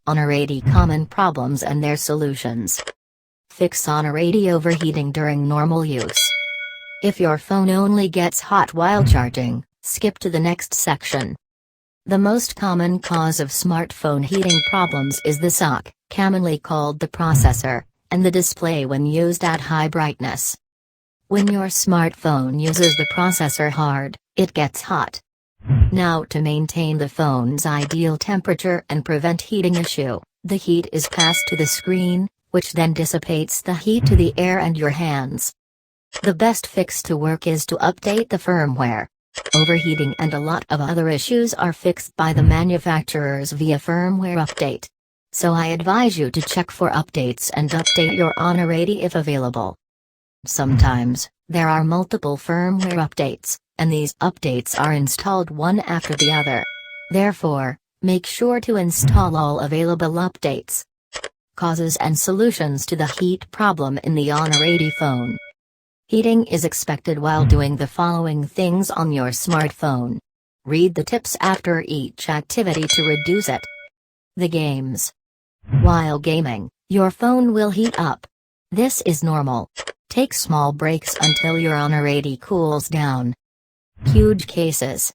Honor 80 common problems and their solutions. Fix Honor 80 overheating during normal use. If your phone only gets hot while charging, skip to the next section. The most common cause of smartphone heating problems is the SoC, commonly called the processor, and the display when used at high brightness. When your smartphone uses the processor hard, it gets hot. Now, to maintain the phone's ideal temperature and prevent heating issue, the heat is passed to the screen, which then dissipates the heat to the air and your hands. The best fix to work is to update the firmware. Overheating and a lot of other issues are fixed by the manufacturers via firmware update. So I advise you to check for updates and update your Honor 80 if available. Sometimes, there are multiple firmware updates, and these updates are installed one after the other. Therefore, make sure to install all available updates. Causes and solutions to the heat problem in the Honor 80 phone. Heating is expected while doing the following things on your smartphone. Read the tips after each activity to reduce it. The games. While gaming, your phone will heat up. This is normal. Take small breaks until your Honor 80 cools down. Huge cases.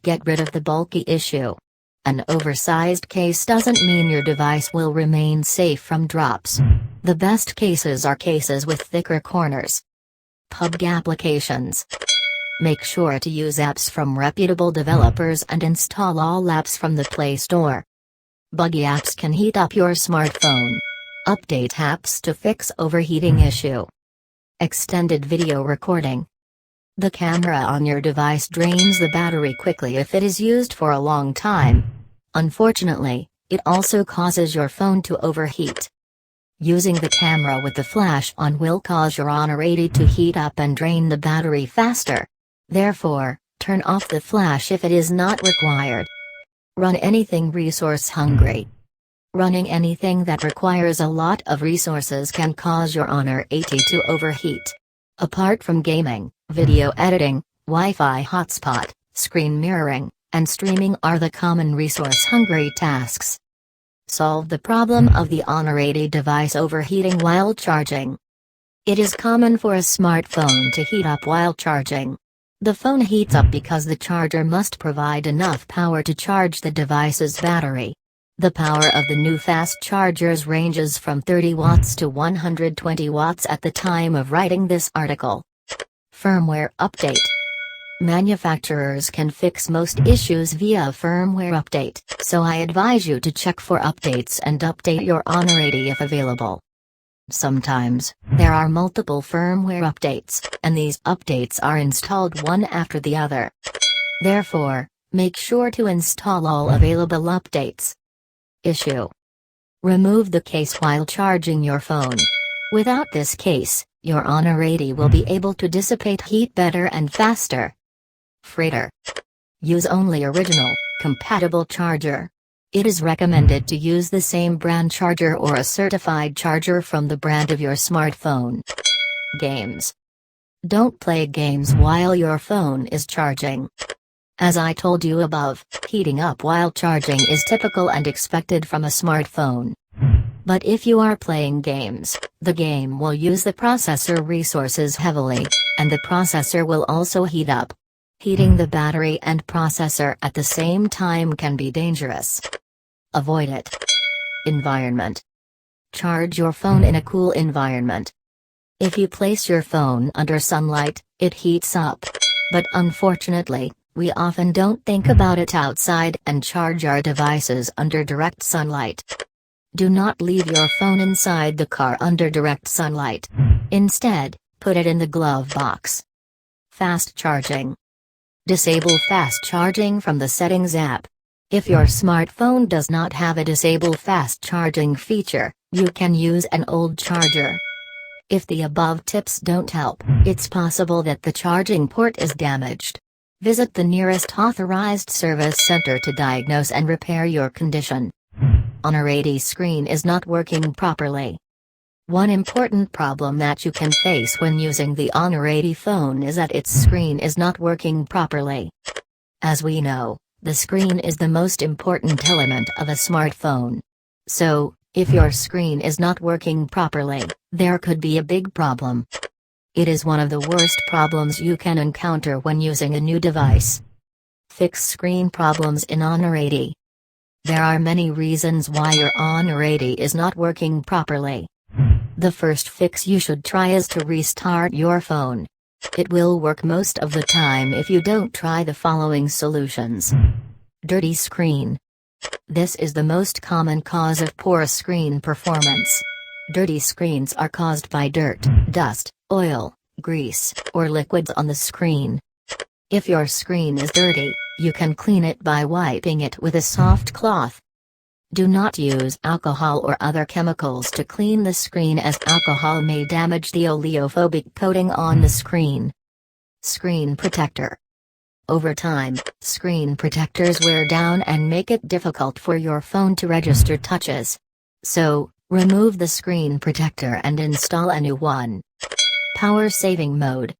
Get rid of the bulky issue. An oversized case doesn't mean your device will remain safe from drops. The best cases are cases with thicker corners. PUBG applications. Make sure to use apps from reputable developers and install all apps from the Play Store. Buggy apps can heat up your smartphone. Update apps to fix overheating issue. Extended video recording. The camera on your device drains the battery quickly if it is used for a long time. Unfortunately, it also causes your phone to overheat. Using the camera with the flash on will cause your Honor 80 to heat up and drain the battery faster. Therefore, turn off the flash if it is not required. Run anything resource hungry. Running anything that requires a lot of resources can cause your Honor 80 to overheat. Apart from gaming, video editing, Wi-Fi hotspot, screen mirroring, and streaming are the common resource-hungry tasks. Solve the problem of the Honor 80 device overheating while charging. It is common for a smartphone to heat up while charging. The phone heats up because the charger must provide enough power to charge the device's battery. The power of the new fast chargers ranges from 30 watts to 120 watts at the time of writing this article. Firmware update. Manufacturers can fix most issues via a firmware update, so I advise you to check for updates and update your Honor 80 if available. Sometimes, there are multiple firmware updates, and these updates are installed one after the other. Therefore, make sure to install all available updates. Issue. Remove the case while charging your phone. Without this case, your Honor 80 will be able to dissipate heat better and faster. Freighter. Use only original, compatible charger. It is recommended to use the same brand charger or a certified charger from the brand of your smartphone. Games. Don't play games while your phone is charging. As I told you above, heating up while charging is typical and expected from a smartphone. But if you are playing games, the game will use the processor resources heavily, and the processor will also heat up. Heating the battery and processor at the same time can be dangerous. Avoid it. Environment. Charge your phone in a cool environment. If you place your phone under sunlight, it heats up. But unfortunately, we often don't think about it outside and charge our devices under direct sunlight. Do not leave your phone inside the car under direct sunlight. Instead, put it in the glove box. Fast charging. Disable fast charging from the Settings app. If your smartphone does not have a disable fast charging feature, you can use an old charger. If the above tips don't help, it's possible that the charging port is damaged. Visit the nearest authorized service center to diagnose and repair your condition. Honor 80 screen is not working properly. One important problem that you can face when using the Honor 80 phone is that its screen is not working properly. As we know, the screen is the most important element of a smartphone. So, if your screen is not working properly, there could be a big problem. It is one of the worst problems you can encounter when using a new device. Fix screen problems in Honor 80. There are many reasons why your Honor 80 is not working properly. The first fix you should try is to restart your phone. It will work most of the time if you don't try the following solutions. Dirty screen. This is the most common cause of poor screen performance. Dirty screens are caused by dirt, dust, oil, grease, or liquids on the screen. If your screen is dirty, you can clean it by wiping it with a soft cloth. Do not use alcohol or other chemicals to clean the screen, as alcohol may damage the oleophobic coating on the screen. Screen protector. Over time, screen protectors wear down and make it difficult for your phone to register touches. So, remove the screen protector and install a new one. Power saving mode.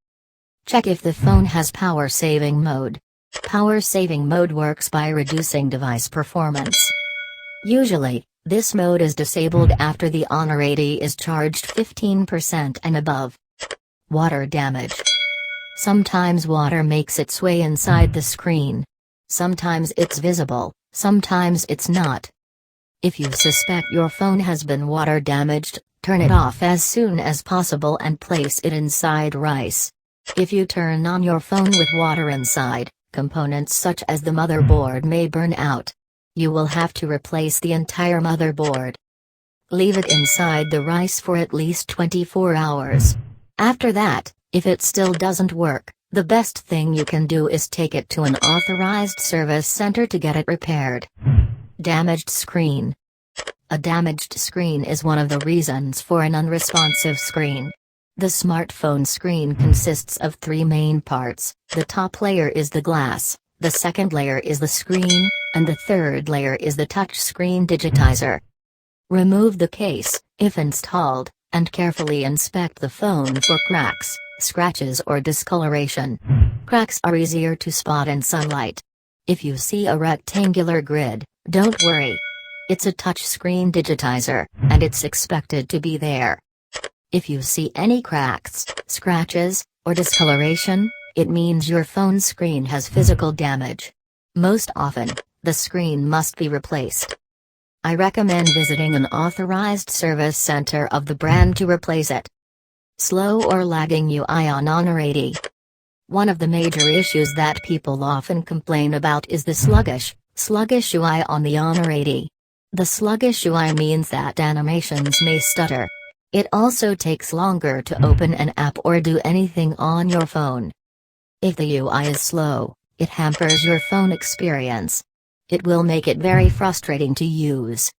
Check if the phone has power saving mode. Power saving mode works by reducing device performance. Usually, this mode is disabled after the Honor 80 is charged 15% and above. Water damage. Sometimes water makes its way inside the screen. Sometimes it's visible, sometimes it's not. If you suspect your phone has been water damaged, turn it off as soon as possible and place it inside rice. If you turn on your phone with water inside, components such as the motherboard may burn out. You will have to replace the entire motherboard. Leave it inside the rice for at least 24 hours. After that, if it still doesn't work, the best thing you can do is take it to an authorized service center to get it repaired. Damaged screen. A damaged screen is one of the reasons for an unresponsive screen. The smartphone screen consists of three main parts. The top layer is the glass, the second layer is the screen, and the third layer is the touch screen digitizer. Remove the case, if installed, and carefully inspect the phone for cracks, scratches or discoloration. Cracks are easier to spot in sunlight. If you see a rectangular grid, don't worry. It's a touch screen digitizer, and it's expected to be there. If you see any cracks, scratches, or discoloration, it means your phone screen has physical damage. Most often, the screen must be replaced. I recommend visiting an authorized service center of the brand to replace it. Slow or lagging UI on Honor 80. One of the major issues that people often complain about is the sluggish UI on the Honor 80. The sluggish UI means that animations may stutter. It also takes longer to open an app or do anything on your phone. If the UI is slow, it hampers your phone experience. It will make it very frustrating to use.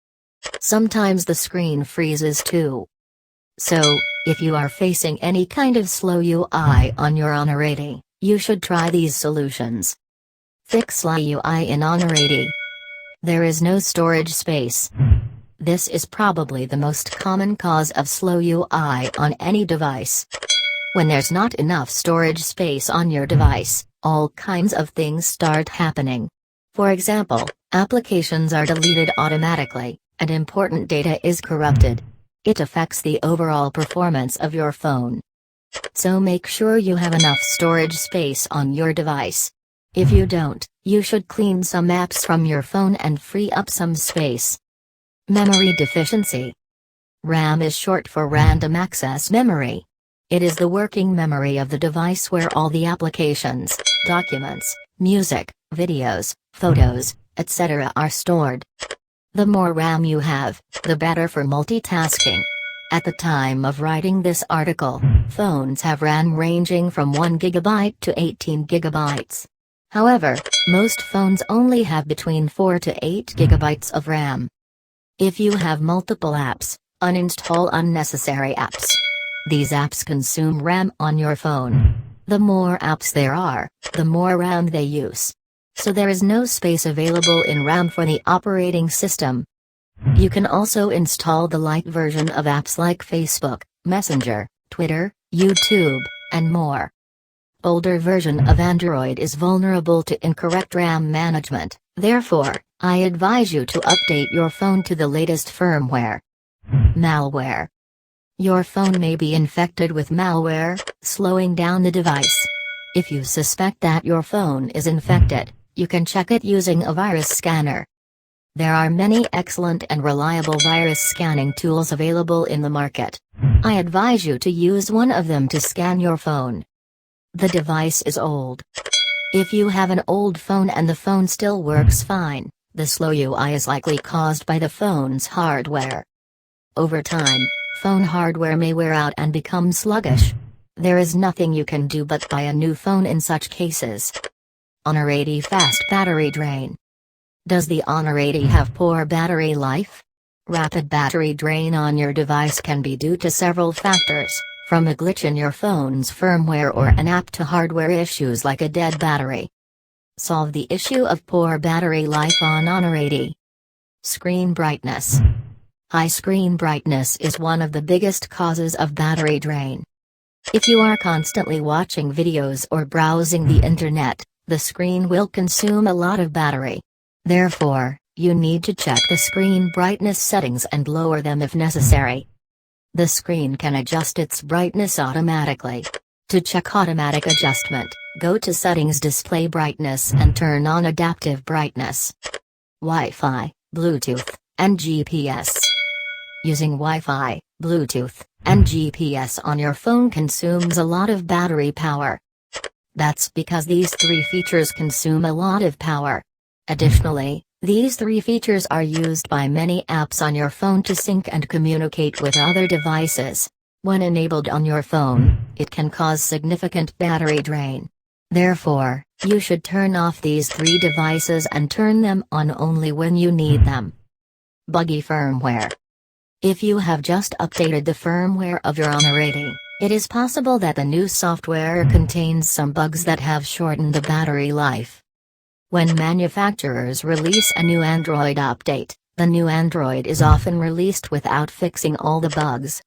Sometimes the screen freezes too. So, if you are facing any kind of slow UI on your Honor 80, you should try these solutions. Fix slow UI in Honor 80. There is no storage space. This is probably the most common cause of slow UI on any device. When there's not enough storage space on your device, all kinds of things start happening. For example, applications are deleted automatically, and important data is corrupted. It affects the overall performance of your phone. So make sure you have enough storage space on your device. If you don't, you should clean some apps from your phone and free up some space. Memory deficiency. RAM is short for random access memory. It is the working memory of the device where all the applications, documents, music, videos, photos, etc. are stored. The more RAM you have, the better for multitasking. At the time of writing this article, phones have RAM ranging from 1 GB to 18 GB. However, most phones only have between 4 to 8 GB of RAM. If you have multiple apps, uninstall unnecessary apps. These apps consume RAM on your phone. The more apps there are, the more RAM they use. So there is no space available in RAM for the operating system. You can also install the light version of apps like Facebook, Messenger, Twitter, YouTube, and more. Older version of Android is vulnerable to incorrect RAM management, therefore, I advise you to update your phone to the latest firmware. Malware. Your phone may be infected with malware, slowing down the device. If you suspect that your phone is infected, you can check it using a virus scanner. There are many excellent and reliable virus scanning tools available in the market. I advise you to use one of them to scan your phone. The device is old. If you have an old phone and the phone still works fine, the slow UI is likely caused by the phone's hardware. Over time, phone hardware may wear out and become sluggish. There is nothing you can do but buy a new phone in such cases. Honor 80 fast battery drain. Does the Honor 80 have poor battery life? Rapid battery drain on your device can be due to several factors, from a glitch in your phone's firmware or an app to hardware issues like a dead battery. Solve the issue of poor battery life on Honor 80. Screen brightness. High screen brightness is one of the biggest causes of battery drain. If you are constantly watching videos or browsing the internet, the screen will consume a lot of battery. Therefore, you need to check the screen brightness settings and lower them if necessary. The screen can adjust its brightness automatically. To check automatic adjustment, go to Settings, Display Brightness and turn on Adaptive Brightness. Wi-Fi, Bluetooth, and GPS. Using Wi-Fi, Bluetooth, and GPS on your phone consumes a lot of battery power. That's because these three features consume a lot of power. Additionally, these three features are used by many apps on your phone to sync and communicate with other devices. When enabled on your phone, it can cause significant battery drain. Therefore, you should turn off these three devices and turn them on only when you need them. Buggy firmware. If you have just updated the firmware of your Honor 80, it is possible that the new software contains some bugs that have shortened the battery life. When manufacturers release a new Android update, the new Android is often released without fixing all the bugs.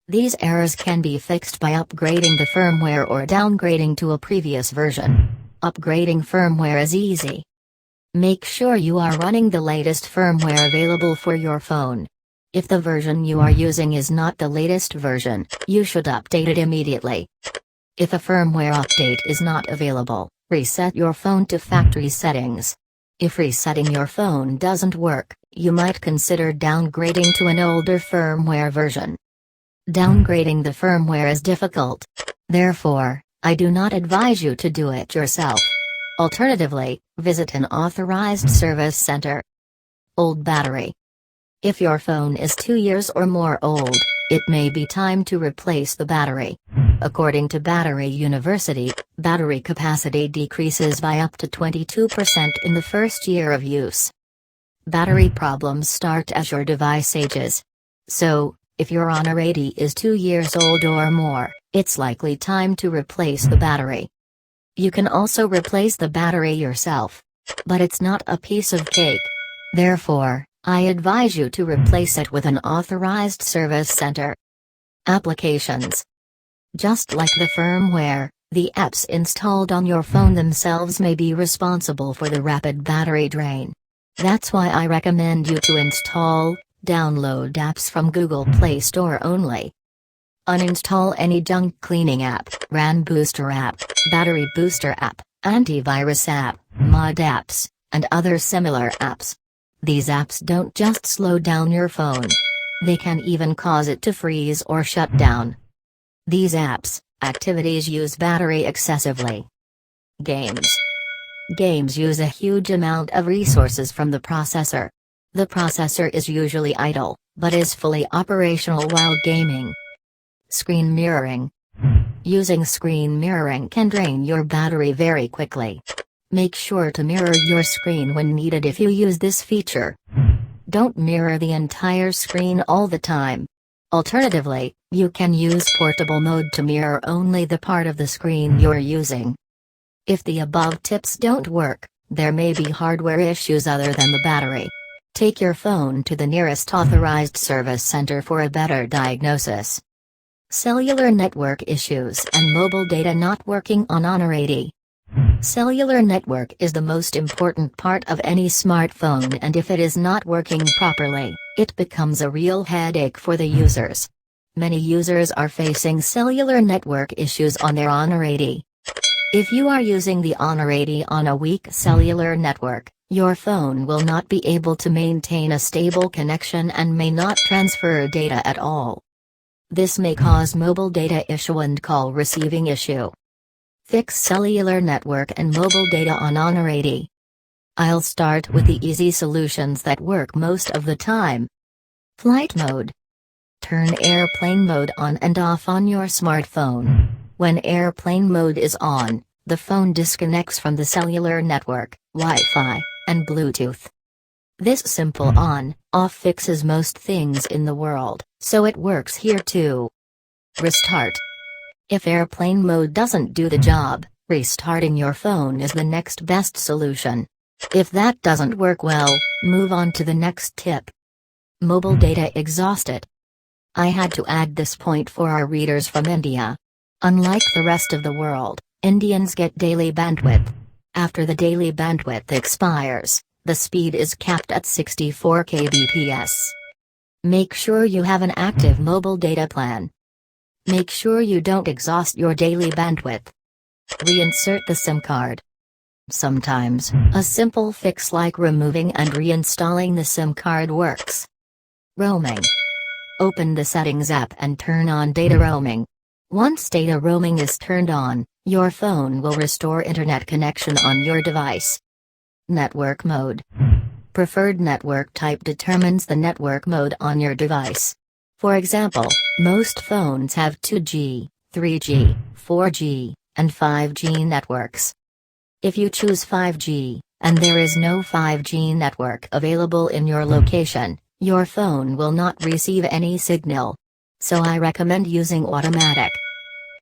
These errors can be fixed by upgrading the firmware or downgrading to a previous version. Upgrading firmware is easy. Make sure you are running the latest firmware available for your phone. If the version you are using is not the latest version, you should update it immediately. If a firmware update is not available, reset your phone to factory settings. If resetting your phone doesn't work, you might consider downgrading to an older firmware version. Downgrading the firmware is difficult. Therefore, I do not advise you to do it yourself. Alternatively, visit an authorized service center. Old battery. If your phone is 2 years or more old, it may be time to replace the battery. According to Battery University, battery capacity decreases by up to 22% in the first year of use. Battery problems start as your device ages. So, if your Honor 80 is 2 years old or more, it's likely time to replace the battery. You can also replace the battery yourself. But it's not a piece of cake. Therefore, I advise you to replace it with an authorized service center. Applications. Just like the firmware, the apps installed on your phone themselves may be responsible for the rapid battery drain. That's why I recommend you to download apps from Google Play Store only. Uninstall any junk cleaning app, RAM booster app, battery booster app, antivirus app, mod apps, and other similar apps. These apps don't just slow down your phone. They can even cause it to freeze or shut down. These activities use battery excessively. Games. Games use a huge amount of resources from the processor. The processor is usually idle, but is fully operational while gaming. Screen mirroring. Using screen mirroring can drain your battery very quickly. Make sure to mirror your screen when needed if you use this feature. Don't mirror the entire screen all the time. Alternatively, you can use portable mode to mirror only the part of the screen you're using. If the above tips don't work, there may be hardware issues other than the battery. Take your phone to the nearest authorized service center for a better diagnosis. Cellular network issues and mobile data not working on Honor 80. Cellular network is the most important part of any smartphone, and if it is not working properly, it becomes a real headache for the users. Many users are facing cellular network issues on their Honor 80. If you are using the Honor 80 on a weak cellular network, your phone will not be able to maintain a stable connection and may not transfer data at all. This may cause mobile data issue and call receiving issue. Fix cellular network and mobile data on Honor 80. I'll start with the easy solutions that work most of the time. Flight mode. Turn airplane mode on and off on your smartphone. When airplane mode is on, the phone disconnects from the cellular network, Wi-Fi, and Bluetooth. This simple on-off fixes most things in the world, so it works here too. Restart. If airplane mode doesn't do the job, restarting your phone is the next best solution. If that doesn't work well, move on to the next tip. Mobile data exhausted. I had to add this point for our readers from India. Unlike the rest of the world, Indians get daily bandwidth. After the daily bandwidth expires, the speed is capped at 64 kbps. Make sure you have an active mobile data plan. Make sure you don't exhaust your daily bandwidth. Reinsert the SIM card. Sometimes, a simple fix like removing and reinstalling the SIM card works. Roaming. Open the Settings app and turn on data roaming. Once data roaming is turned on, your phone will restore internet connection on your device. Network mode. Preferred network type determines the network mode on your device. For example, most phones have 2G, 3G, 4G, and 5G networks. If you choose 5G, and there is no 5G network available in your location, your phone will not receive any signal. So I recommend using automatic.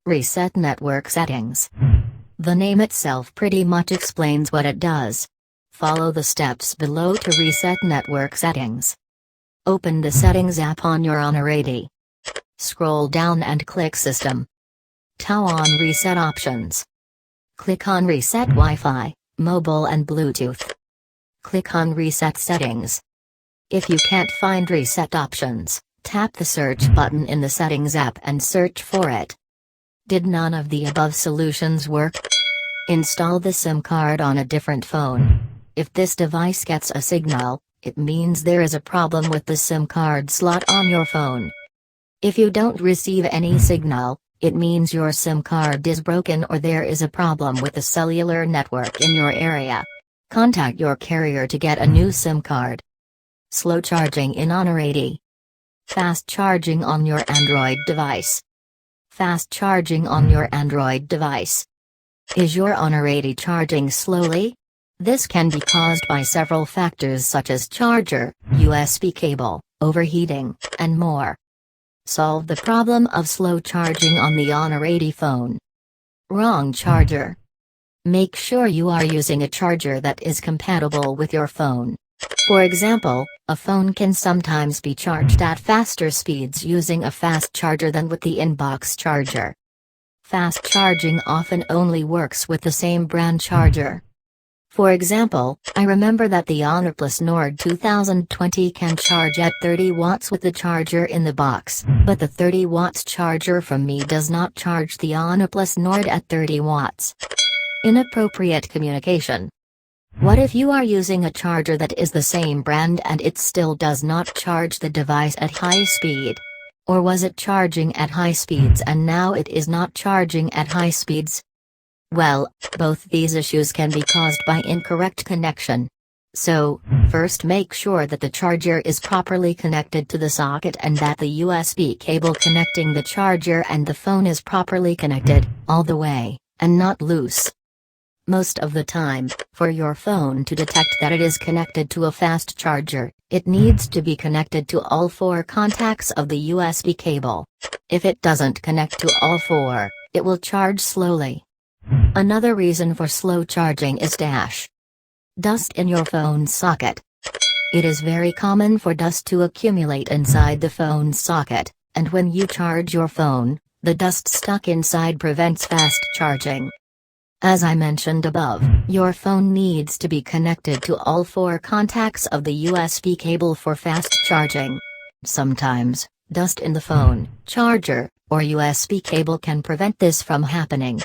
Reset network settings. The name itself pretty much explains what it does. Follow the steps below to reset network settings. Open the Settings app on your Honor 80. Scroll down and click System. Tap on Reset Options. Click on Reset Wi-Fi, Mobile and Bluetooth. Click on Reset Settings. If you can't find reset options, tap the search button in the Settings app and search for it. Did none of the above solutions work? Install the SIM card on a different phone. If this device gets a signal, it means there is a problem with the SIM card slot on your phone. If you don't receive any signal, it means your SIM card is broken or there is a problem with the cellular network in your area. Contact your carrier to get a new SIM card. Slow charging in Honor 80. Fast charging on your Android device. Fast charging on your Android device. Is your Honor 80 charging slowly? This can be caused by several factors such as charger, USB cable, overheating, and more. Solve the problem of slow charging on the Honor 80 phone. Wrong charger. Make sure you are using a charger that is compatible with your phone. For example, a phone can sometimes be charged at faster speeds using a fast charger than with the inbox charger. Fast charging often only works with the same brand charger. For example, I remember that the Honor Plus Nord 2020 can charge at 30 watts with the charger in the box, but the 30 watts charger from me does not charge the Honor Plus Nord at 30 watts. Inappropriate communication. What if you are using a charger that is the same brand and it still does not charge the device at high speed? Or was it charging at high speeds and now it is not charging at high speeds? Well, both these issues can be caused by incorrect connection. So, first make sure that the charger is properly connected to the socket and that the USB cable connecting the charger and the phone is properly connected, all the way, and not loose. Most of the time, for your phone to detect that it is connected to a fast charger, it needs to be connected to all 4 contacts of the USB cable. If it doesn't connect to all 4, it will charge slowly. Another reason for slow charging is dust in your phone's socket. It is very common for dust to accumulate inside the phone's socket, and when you charge your phone, the dust stuck inside prevents fast charging. As I mentioned above, your phone needs to be connected to all 4 contacts of the USB cable for fast charging. Sometimes, dust in the phone, charger, or USB cable can prevent this from happening.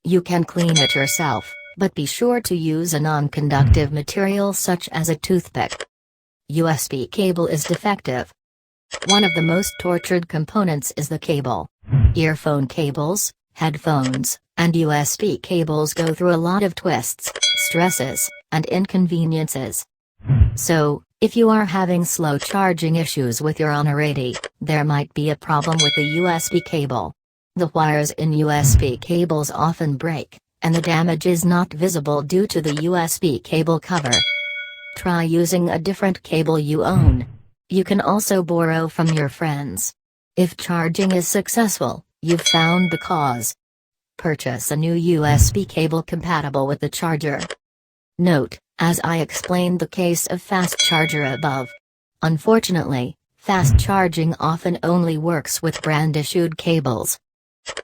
You can clean it yourself, but be sure to use a non-conductive material such as a toothpick. USB cable is defective. One of the most tortured components is the cable. Earphone cables, headphones, and USB cables go through a lot of twists, stresses, and inconveniences. So, if you are having slow charging issues with your Honorati, there might be a problem with the USB cable. The wires in USB cables often break, and the damage is not visible due to the USB cable cover. Try using a different cable you own. You can also borrow from your friends. If charging is successful, you've found the cause. Purchase a new USB cable compatible with the charger. Note, as I explained the case of fast charger above. Unfortunately, fast charging often only works with brand-issued cables.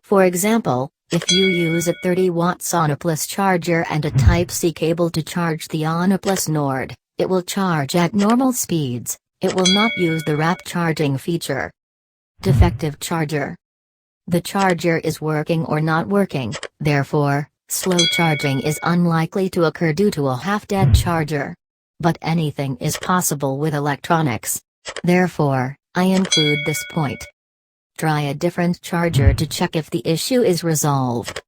For example, if you use a 30-watt ONYplus charger and a Type-C cable to charge the ONYplus Nord, it will charge at normal speeds, it will not use the rapid charging feature. Defective charger. The charger is working or not working, therefore, slow charging is unlikely to occur due to a half-dead charger. But anything is possible with electronics. Therefore, I include this point. Try a different charger to check if the issue is resolved.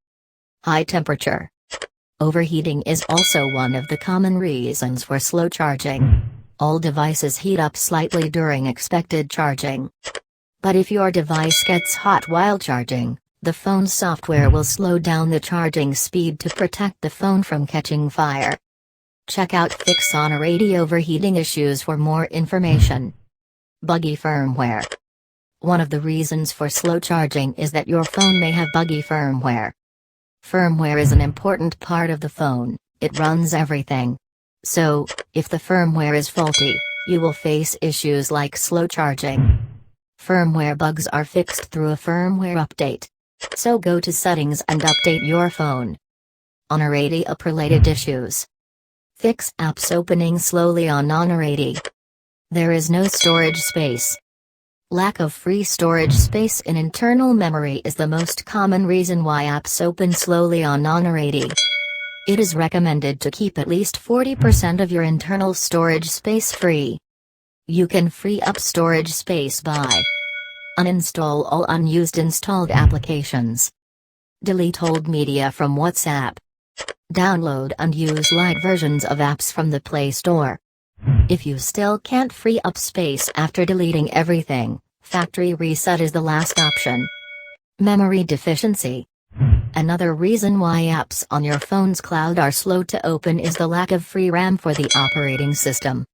High temperature. Overheating is also one of the common reasons for slow charging. All devices heat up slightly during expected charging. But if your device gets hot while charging, the phone's software will slow down the charging speed to protect the phone from catching fire. Check out Fix Honorati overheating issues for more information. Buggy firmware. One of the reasons for slow charging is that your phone may have buggy firmware. Firmware is an important part of the phone, it runs everything. So, if the firmware is faulty, you will face issues like slow charging. Firmware bugs are fixed through a firmware update. So go to Settings and update your phone. Honorati app-related issues. Fix apps opening slowly on Honorati. There is no storage space. Lack of free storage space in internal memory is the most common reason why apps open slowly on Honorati. It is recommended to keep at least 40% of your internal storage space free. You can free up storage space by uninstall all unused installed applications. Delete old media from WhatsApp. Download and use light versions of apps from the Play Store. If you still can't free up space after deleting everything, factory reset is the last option. Memory deficiency. Another reason why apps on your phone's cloud are slow to open is the lack of free RAM for the operating system.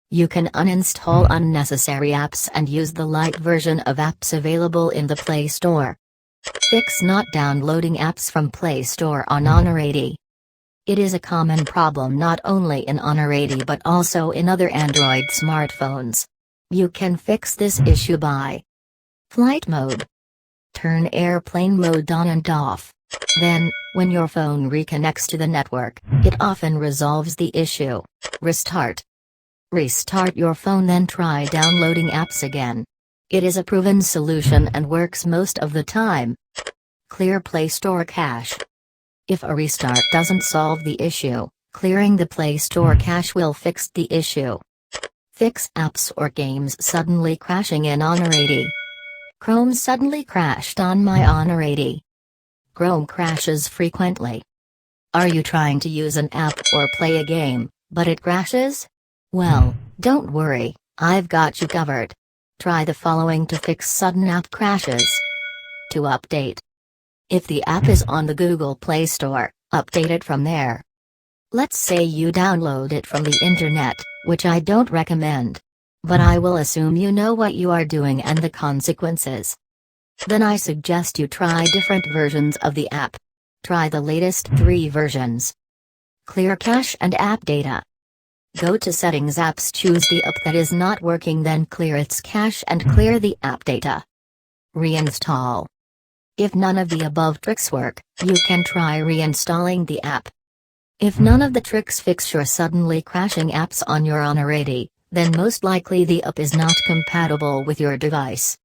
You can uninstall unnecessary apps and use the light version of apps available in the Play Store. Fix not downloading apps from Play Store on Honorati. It is a common problem not only in Honorati but also in other Android smartphones. You can fix this issue by Flight Mode. Turn airplane mode on and off. Then, when your phone reconnects to the network, it often resolves the issue. Restart. Restart your phone, then try downloading apps again. It is a proven solution and works most of the time. Clear Play Store cache. If a restart doesn't solve the issue, clearing the Play Store cache will fix the issue. Fix apps or games suddenly crashing in Honorati. Chrome suddenly crashed on my Honorati. Chrome crashes frequently. Are you trying to use an app or play a game, but it crashes? Well, don't worry, I've got you covered. Try the following to fix sudden app crashes. To update. If the app is on the Google Play Store, update it from there. Let's say you download it from the internet, which I don't recommend. But I will assume you know what you are doing and the consequences. Then I suggest you try different versions of the app. Try the latest 3 versions. Clear cache and app data. Go to Settings Apps, choose the app that is not working, then clear its cache and clear the app data. Reinstall. If none of the above tricks work, you can try reinstalling the app. If none of the tricks fix your suddenly crashing apps on your Honorati, then most likely the app is not compatible with your device.